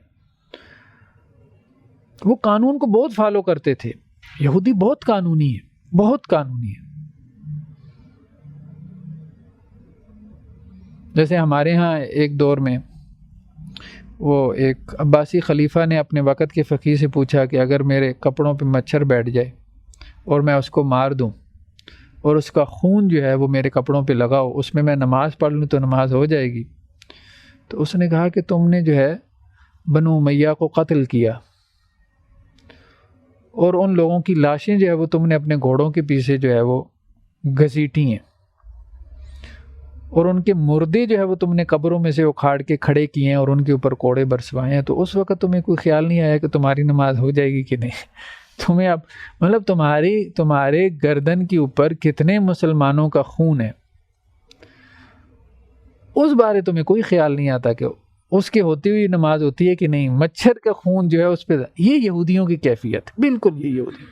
وہ قانون کو بہت فالو کرتے تھے. یہودی بہت قانونی ہے، بہت قانونی ہے. جیسے ہمارے ہاں ایک دور میں وہ ایک عباسی خلیفہ نے اپنے وقت کے فقیہ سے پوچھا کہ اگر میرے کپڑوں پہ مچھر بیٹھ جائے اور میں اس کو مار دوں اور اس کا خون جو ہے وہ میرے کپڑوں پہ لگاؤ، اس میں میں نماز پڑھ لوں تو نماز ہو جائے گی؟ تو اس نے کہا کہ تم نے جو ہے بنو امیہ کو قتل کیا اور ان لوگوں کی لاشیں جو ہے وہ تم نے اپنے گھوڑوں کے پیچھے جو ہے وہ گھسیٹی ہیں، اور ان کے مردے جو ہے وہ تم نے قبروں میں سے اکھاڑ کے کھڑے کیے ہیں اور ان کے اوپر کوڑے برسوائے ہیں. تو اس وقت تمہیں کوئی خیال نہیں آیا کہ تمہاری نماز ہو جائے گی کہ نہیں؟ تمہیں اب مطلب تمہارے گردن کے اوپر کتنے مسلمانوں کا خون ہے، اس بارے تمہیں کوئی خیال نہیں آتا کہ اس کے ہوتی ہوئی نماز ہوتی ہے کہ نہیں. مچھر کا خون جو ہے اس پہ، یہ یہودیوں کی کیفیت، بالکل یہ یہودی.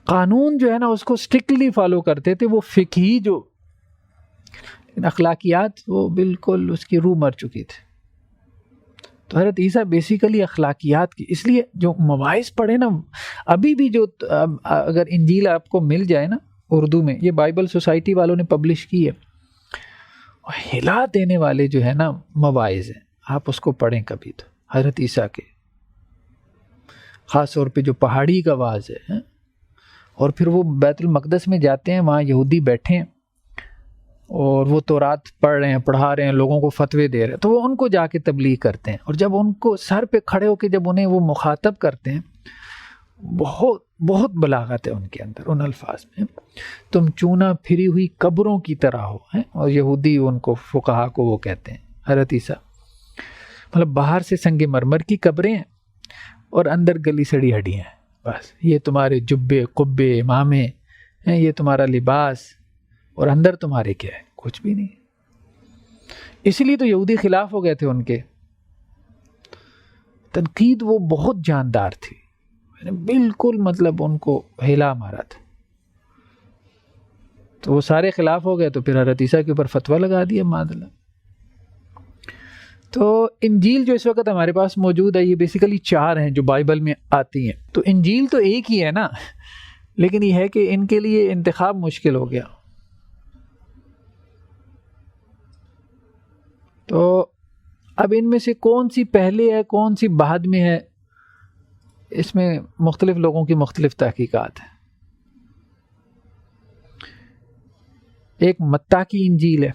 قانون جو ہے نا اس کو اسٹرکٹلی فالو کرتے تھے، وہ فقہی جو اخلاقیات وہ بالکل اس کی روح مر چکی تھی. تو حضرت عیسیٰ بیسیکلی اخلاقیات کی، اس لیے جو مواعظ پڑھے نا ابھی بھی، جو اگر انجیل آپ کو مل جائے نا اردو میں، یہ بائبل سوسائٹی والوں نے پبلش کی ہے، ہلا دینے والے جو ہے نا مواعظ ہیں، آپ اس کو پڑھیں کبھی تو حضرت عیسیٰ کے، خاص طور پہ جو پہاڑی کا واعظ ہے. اور پھر وہ بیت المقدس میں جاتے ہیں، وہاں یہودی بیٹھے ہیں اور وہ تورات پڑھ رہے ہیں، پڑھا رہے ہیں، لوگوں کو فتوے دے رہے ہیں، تو وہ ان کو جا کے تبلیغ کرتے ہیں. اور جب ان کو سر پہ کھڑے ہو کے جب انہیں وہ مخاطب کرتے ہیں، بہت بہت بلاغت ہے ان کے اندر، ان الفاظ میں، تم چونا پھری ہوئی قبروں کی طرح ہو. اور یہودی ان کو فقہا کو وہ کہتے ہیں حضرت عیسیٰ، مطلب باہر سے سنگ مرمر کی قبریں ہیں اور اندر گلی سڑی ہڈیاں ہیں، بس یہ تمہارے جبے قبے امامے ہیں، یہ تمہارا لباس، اور اندر تمہارے کیا ہے؟ کچھ بھی نہیں. اس لیے تو یہودی خلاف ہو گئے تھے ان کے. تنقید وہ بہت جاندار تھی، بالکل مطلب ان کو ہلا مارا تھا. تو وہ سارے خلاف ہو گئے، تو پھر حضرت عیسیٰ کے اوپر فتویٰ لگا دیا معاذ اللہ. تو انجیل جو اس وقت ہمارے پاس موجود ہے، یہ بیسیکلی 4 ہیں جو بائبل میں آتی ہیں. تو انجیل تو ایک ہی ہے نا، لیکن یہ ہے کہ ان کے لیے انتخاب مشکل ہو گیا. تو اب ان میں سے کون سی پہلے ہے، کون سی بعد میں ہے، اس میں مختلف لوگوں کی مختلف تحقیقات ہیں. ایک متی کی انجیل ہے،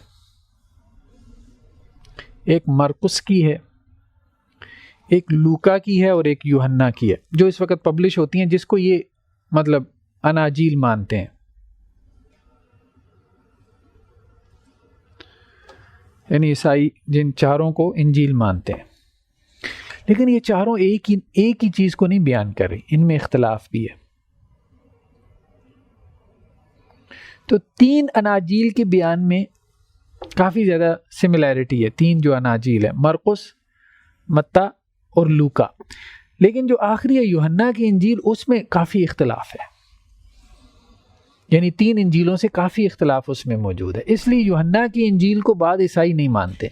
ایک مرقس کی ہے، ایک لوکا کی ہے، اور ایک یوحنا کی ہے، جو اس وقت پبلش ہوتی ہیں، جس کو یہ مطلب اناجیل مانتے ہیں. یعنی عیسائی جن 4 کو انجیل مانتے ہیں. لیکن یہ 4 ایک ہی چیز کو نہیں بیان کر رہی، ان میں اختلاف بھی ہے. تو 3 اناجیل کے بیان میں کافی زیادہ سملیرٹی ہے. 3 جو اناجیل ہے، مرقس، متی اور لوکا. لیکن جو آخری ہے یوحنا کی انجیل، اس میں کافی اختلاف ہے. یعنی 3 انجیلوں سے کافی اختلاف اس میں موجود ہے. اس لیے یوحنا کی انجیل کو بعض عیسائی نہیں مانتے،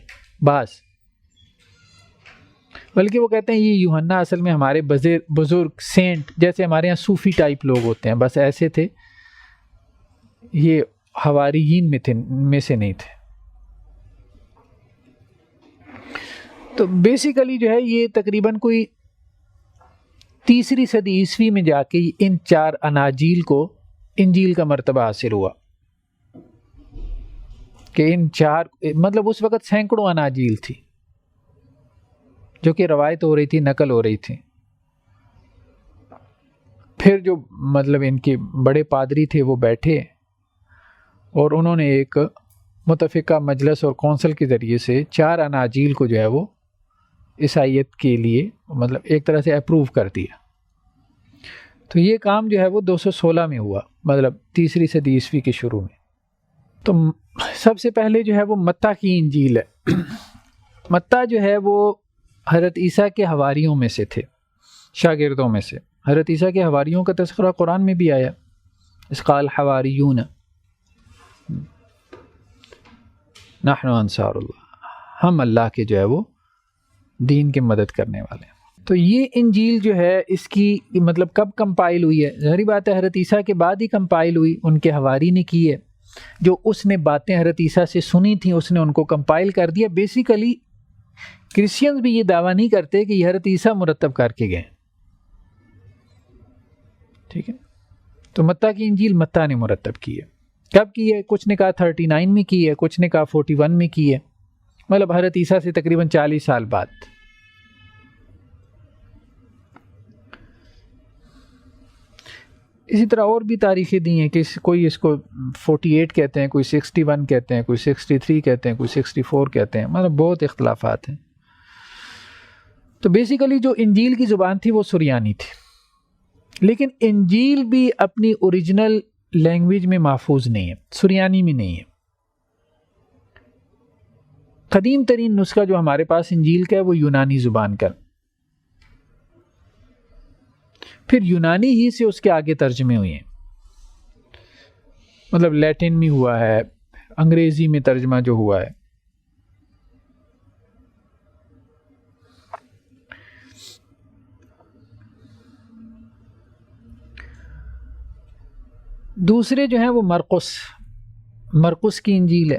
بلکہ وہ کہتے ہیں یہ یوحنا اصل میں ہمارے بزرگ سینٹ، جیسے ہمارے یہاں صوفی ٹائپ لوگ ہوتے ہیں، بس ایسے تھے، یہ حواریین میں سے نہیں تھے. تو بیسیکلی جو ہے یہ تقریباً کوئی 3 صدی عیسوی میں جا کے ان 4 اناجیل کو انجیل کا مرتبہ حاصل ہوا، کہ ان 4 مطلب اس وقت سینکڑوں اناجیل تھی جو کہ روایت ہو رہی تھی، نقل ہو رہی تھی. پھر جو مطلب ان کے بڑے پادری تھے وہ بیٹھے اور انہوں نے ایک متفقہ مجلس اور کونسل کے ذریعے سے 4 اناجیل کو جو ہے وہ عیسائیت کے لیے مطلب ایک طرح سے اپروو کر دیا. تو یہ کام جو ہے وہ 216 میں ہوا، مطلب 3 صدی عیسوی کے شروع میں. تو سب سے پہلے جو ہے وہ متی کی انجیل ہے. متی جو ہے وہ حضرت عیسیٰ کے حواریوں میں سے تھے، شاگردوں میں سے. حضرت عیسیٰ کے حواریوں کا تذکرہ قرآن میں بھی آیا، اس قال حواریون نحن انصار اللہ، ہم اللہ کے جو ہے وہ دین کی مدد کرنے والے ہیں. تو یہ انجیل جو ہے اس کی مطلب کب کمپائل ہوئی ہے؟ ظاہری بات ہے حضرت عیسیٰ کے بعد ہی کمپائل ہوئی، ان کے حواری نے کی ہے. جو اس نے باتیں حضرت عیسیٰ سے سنی تھیں اس نے ان کو کمپائل کر دیا. بیسیکلی کرسچنز بھی یہ دعویٰ نہیں کرتے کہ یہ حضرت عیسیٰ مرتب کر کے گئے، ٹھیک ہے. تو متی کی انجیل متی نے مرتب کی ہے. کب کی ہے؟ کچھ نے کہا 39 میں کی ہے، کچھ نے کہا 41 میں کی ہے، مطلب حضرت عیسیٰ سے تقریباً 40 سال بعد. اسی طرح اور بھی تاریخیں دی ہیں کہ کوئی اس کو 48 کہتے ہیں، کوئی 61 کہتے ہیں، کوئی 63 کہتے ہیں، کوئی 64 کہتے ہیں، مطلب بہت اختلافات ہیں. تو بیسیکلی جو انجیل کی زبان تھی وہ سریانی تھی، لیکن انجیل بھی اپنی اوریجنل لینگویج میں محفوظ نہیں ہے، سریانی میں نہیں ہے. قدیم ترین نسخہ جو ہمارے پاس انجیل کا ہے وہ یونانی زبان کا، پھر یونانی ہی سے اس کے آگے ترجمے ہوئے ہیں. مطلب لیٹن میں ہوا ہے، انگریزی میں ترجمہ جو ہوا ہے۔ دوسرے جو ہیں وہ مرقس کی انجیل ہے۔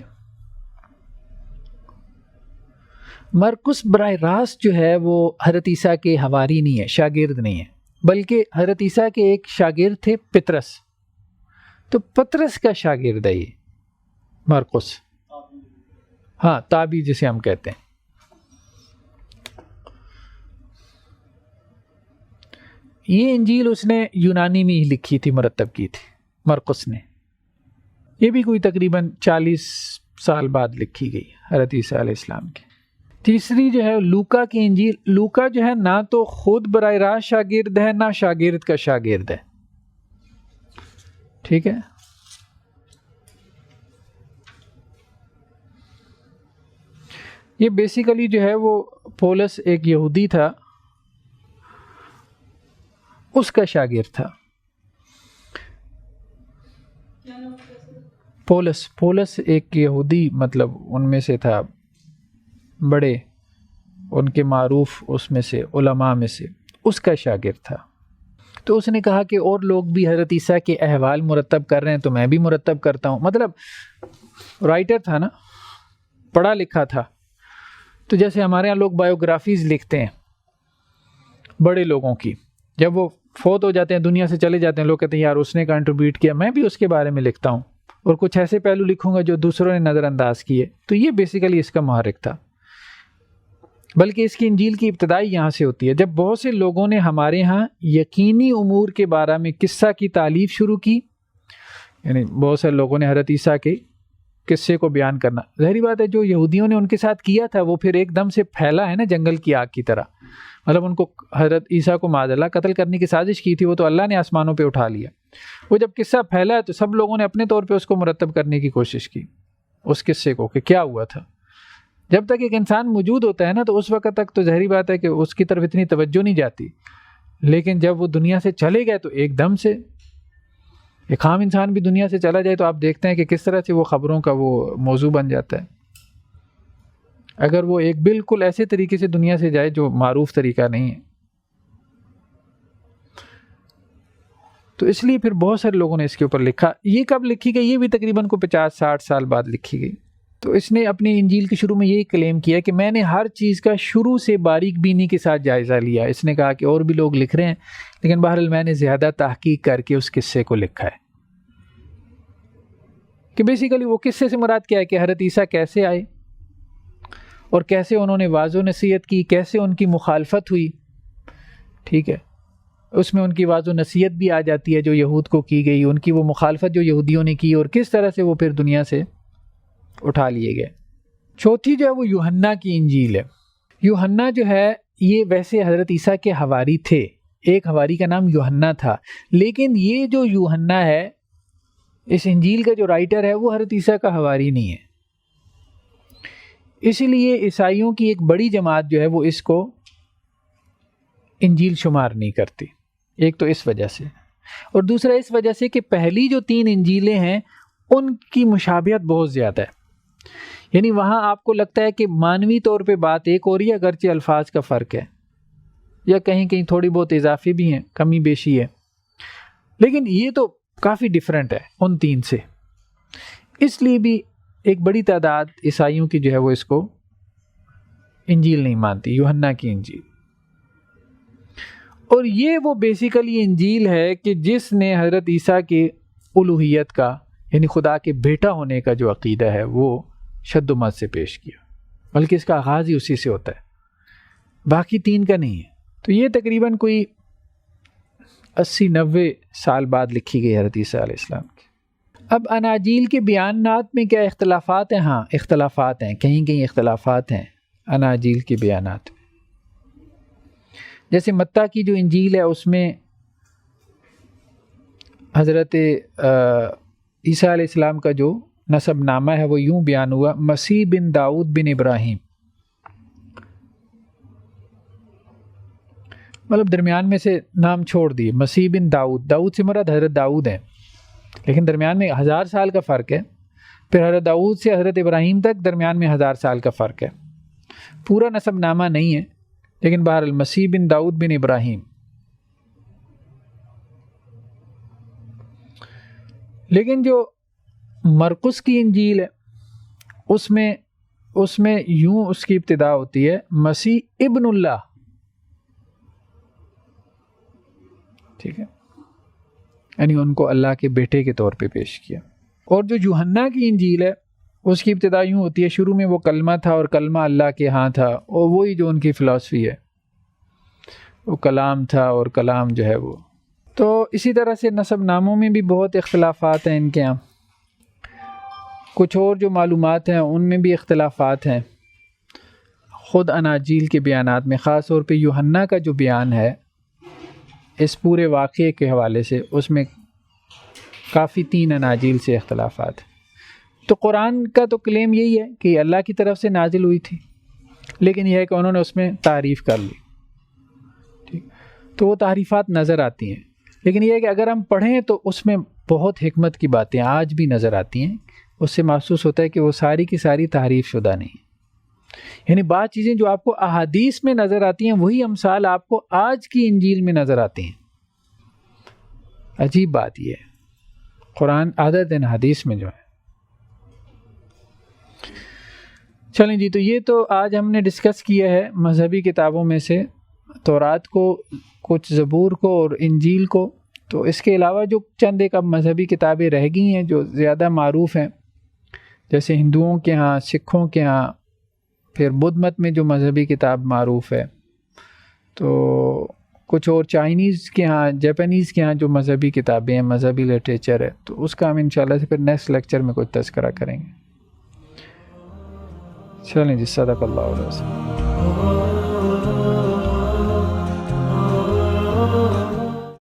مرقس براہ راست جو ہے وہ حضرت عیسیٰ کے حواری نہیں ہے، شاگرد نہیں ہے، بلکہ حضرت عیسیٰ کے ایک شاگرد تھے پطرس، تو پطرس کا شاگرد ہے یہ مرقس، ہاں تابعی جسے ہم کہتے ہیں۔ یہ انجیل اس نے یونانی میں ہی لکھی تھی، مرتب کی تھی مرقس نے، یہ بھی کوئی تقریباً 40 سال بعد لکھی گئی حضرت عیسیٰ علیہ السلام کی۔ تیسری جو ہے لوکا کی انجیل، لوکا جو ہے نہ تو خود براہ راست شاگرد ہے نہ شاگرد کا شاگرد ہے، ٹھیک ہے۔ یہ بیسیکلی جو ہے وہ پولس ایک یہودی تھا، اس کا شاگرد تھا۔ پولس ایک یہودی، مطلب ان میں سے تھا، بڑے ان کے معروف اس میں سے علماء میں سے، اس کا شاگرد تھا۔ تو اس نے کہا کہ اور لوگ بھی حضرت عیسیٰ کے احوال مرتب کر رہے ہیں تو میں بھی مرتب کرتا ہوں۔ مطلب رائٹر تھا نا، پڑھا لکھا تھا، تو جیسے ہمارے ہاں لوگ بایوگرافیز لکھتے ہیں بڑے لوگوں کی، جب وہ فوت ہو جاتے ہیں، دنیا سے چلے جاتے ہیں، لوگ کہتے ہیں یار اس نے کنٹریبیوٹ کیا، میں بھی اس کے بارے میں لکھتا ہوں اور کچھ ایسے پہلو لکھوں گا جو دوسروں نے نظر انداز کیے۔ تو یہ بیسیکلی اس کا محرک تھا، بلکہ اس کی انجیل کی ابتدائی یہاں سے ہوتی ہے، جب بہت سے لوگوں نے ہمارے ہاں یقینی امور کے بارے میں قصہ کی تالیف شروع کی، یعنی بہت سے لوگوں نے حضرت عیسیٰ کے قصے کو بیان کرنا، ظاہری بات ہے جو یہودیوں نے ان کے ساتھ کیا تھا وہ پھر ایک دم سے پھیلا ہے نا جنگل کی آگ کی طرح، مطلب ان کو حضرت عیسیٰ کو معاذ اللہ قتل کرنے کی سازش کی تھی، وہ تو اللہ نے آسمانوں پہ اٹھا لیا۔ وہ جب قصہ پھیلا ہے تو سب لوگوں نے اپنے طور پہ اس کو مرتب کرنے کی کوشش کی، اس قصے کو کہ کیا ہوا تھا۔ جب تک ایک انسان موجود ہوتا ہے نا تو اس وقت تک تو ظاہری بات ہے کہ اس کی طرف اتنی توجہ نہیں جاتی، لیکن جب وہ دنیا سے چلے گئے تو ایک دم سے ایک عام انسان بھی دنیا سے چلا جائے تو آپ دیکھتے ہیں کہ کس طرح سے وہ خبروں کا وہ موضوع بن جاتا ہے۔ اگر وہ ایک بالکل ایسے طریقے سے دنیا سے جائے جو معروف طریقہ نہیں ہے، تو اس لیے پھر بہت سارے لوگوں نے اس کے اوپر لکھا۔ یہ کب لکھی گئی؟ یہ بھی تقریباً کو 50-60 سال بعد لکھی گئی۔ تو اس نے اپنی انجیل کے شروع میں یہی کلیم کیا کہ میں نے ہر چیز کا شروع سے باریک بینی کے ساتھ جائزہ لیا۔ اس نے کہا کہ اور بھی لوگ لکھ رہے ہیں لیکن بہرحال میں نے زیادہ تحقیق کر کے اس قصے کو لکھا ہے، کہ بیسیکلی وہ قصے سے مراد کیا ہے کہ حضرت عیسیٰ کیسے آئے اور کیسے انہوں نے واعظ و نصیحت کی، کیسے ان کی مخالفت ہوئی، ٹھیک ہے۔ اس میں ان کی واعظ و نصیحت بھی آ جاتی ہے جو یہود کو کی گئی، ان کی وہ مخالفت جو یہودیوں نے کی اور کس طرح سے وہ پھر دنیا سے اٹھا لیے گئے۔ چوتھی جو ہے وہ یوحنا کی انجیل ہے۔ یوحنا جو ہے یہ ویسے حضرت عیسیٰ کے حواری تھے، ایک حواری کا نام یوحنا تھا، لیکن یہ جو یوحنا ہے اس انجیل کا جو رائٹر ہے وہ حضرت عیسیٰ کا حواری نہیں ہے، اسی لیے عیسائیوں کی ایک بڑی جماعت جو ہے وہ اس کو انجیل شمار نہیں کرتی، ایک تو اس وجہ سے، اور دوسرا اس وجہ سے کہ پہلی جو 3 انجیلیں ہیں ان کی مشابہت بہت زیادہ ہے، یعنی وہاں آپ کو لگتا ہے کہ مانوی طور پہ بات ایک ہو رہی ہے اگرچہ الفاظ کا فرق ہے یا کہیں کہیں تھوڑی بہت اضافی بھی ہیں، کمی بیشی ہے، لیکن یہ تو کافی ڈیفرنٹ ہے ان 3 سے۔ اس لیے بھی ایک بڑی تعداد عیسائیوں کی جو ہے وہ اس کو انجیل نہیں مانتی، یوحنا کی انجیل۔ اور یہ وہ بیسیکلی انجیل ہے کہ جس نے حضرت عیسیٰ کی الوہیت کا، یعنی خدا کے بیٹا ہونے کا جو عقیدہ ہے وہ شد و مد سے پیش کیا، بلکہ اس کا آغاز ہی اسی سے ہوتا ہے، باقی 3 کا نہیں ہے۔ تو یہ تقریباً کوئی 80-90 سال بعد لکھی گئی حضرت عیسیٰ علیہ السلام کی۔ اب اناجیل کے بیانات میں کیا اختلافات ہیں؟ ہاں اختلافات ہیں، کہیں کہیں اختلافات ہیں اناجیل کے بیانات میں۔ جیسے متی کی جو انجیل ہے اس میں حضرت عیسیٰ علیہ السلام کا جو نسب نامہ ہے وہ یوں بیان ہوا: مسیح بن داؤد بن ابراہیم، مطلب درمیان میں سے نام چھوڑ دیے، مسیح بن داؤد، داؤد سے مراد حضرت داؤد ہیں، لیکن درمیان میں 1000 سال کا فرق ہے. پھر حضرت داؤد سے حضرت ابراہیم تک درمیان میں 1000 سال کا فرق ہے. پورا نسب نامہ نہیں ہے لیکن بہرحال مسیح بن داؤد بن ابراہیم. لیکن جو مرقس کی انجیل ہے اس میں یوں اس کی ابتدا ہوتی ہے مسیح ابن اللہ. ٹھیک ہے, یعنی ان کو اللہ کے بیٹے کے طور پہ پیش کیا. اور جو یوحنا کی انجیل ہے اس کی ابتدا یوں ہوتی ہے شروع میں وہ کلمہ تھا اور کلمہ اللہ کے ہاں تھا, اور وہی جو ان کی فلسفی ہے وہ کلام تھا اور کلام جو ہے وہ. تو اسی طرح سے نسب ناموں میں بھی بہت اختلافات ہیں ان کے ہاں. کچھ اور جو معلومات ہیں ان میں بھی اختلافات ہیں. خود اناجیل کے بیانات میں خاص طور پہ یوحنا کا جو بیان ہے اس پورے واقعے کے حوالے سے اس میں کافی 3 اناجیل سے اختلافات ہیں. تو قرآن کا تو کلیم یہی ہے کہ اللہ کی طرف سے نازل ہوئی تھی, لیکن یہ ہے کہ انہوں نے اس میں تعریف کر لی. ٹھیک, تو وہ تعریفات نظر آتی ہیں, لیکن یہ ہے کہ اگر ہم پڑھیں تو اس میں بہت حکمت کی باتیں آج بھی نظر آتی ہیں. اس سے محسوس ہوتا ہے کہ وہ ساری کی ساری تعریف شدہ نہیں. یعنی بعض چیزیں جو آپ کو احادیث میں نظر آتی ہیں وہی امثال آپ کو آج کی انجیل میں نظر آتی ہیں. عجیب بات یہ ہے قرآن عدد حدیث میں جو ہے. چلیں جی, تو یہ تو آج ہم نے ڈسکس کیا ہے مذہبی کتابوں میں سے تورات کو, کچھ زبور کو اور انجیل کو. تو اس کے علاوہ جو چند ایک اب مذہبی کتابیں رہ گئی ہیں جو زیادہ معروف ہیں, جیسے ہندوؤں کے ہاں, سکھوں کے ہاں, پھر بدھ مت میں جو مذہبی کتاب معروف ہے, تو کچھ اور چائنیز کے ہاں, جاپانیز کے ہاں جو مذہبی کتابیں ہیں, مذہبی لٹریچر ہے, تو اس کا ہم انشاءاللہ سے پھر نیکسٹ لیکچر میں کچھ تذکرہ کریں گے. چلیں جی, صدق اللہ علیہ وسلم.